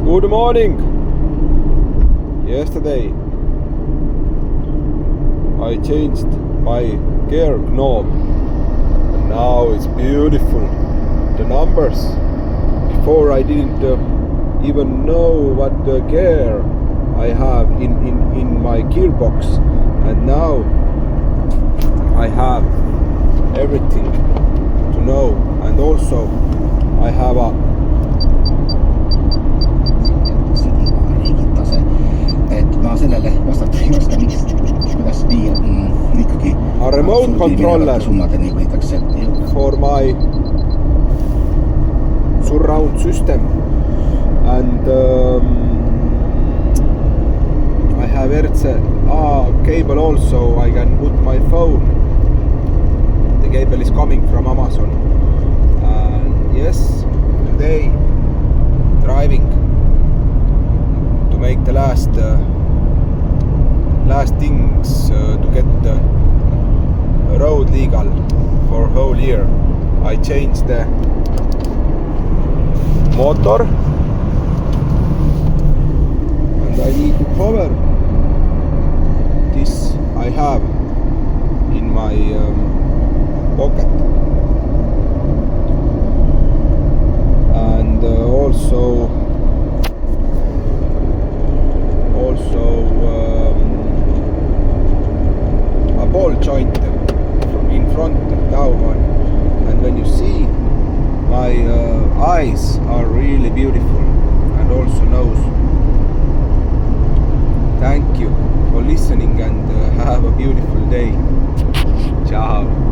Good morning. Yesterday I changed my gear knob and now it's beautiful. The numbers. Before I didn't even know what the gear I have in my gearbox, and now I have everything to know, and also I have a sellele vastata ei oska, kuidas viia ikkagi a remote controller for my surround system, and I have RCA cable also. I can put my phone. The cable is coming from Amazon, and yes, today driving to make the last things to get the road legal for whole year. I changed the motor and I need to cover this I have in my pocket, and also a ball joint in front down one, and when you see my eyes are really beautiful, and also nose. Thank you for listening and have a beautiful day. Ciao.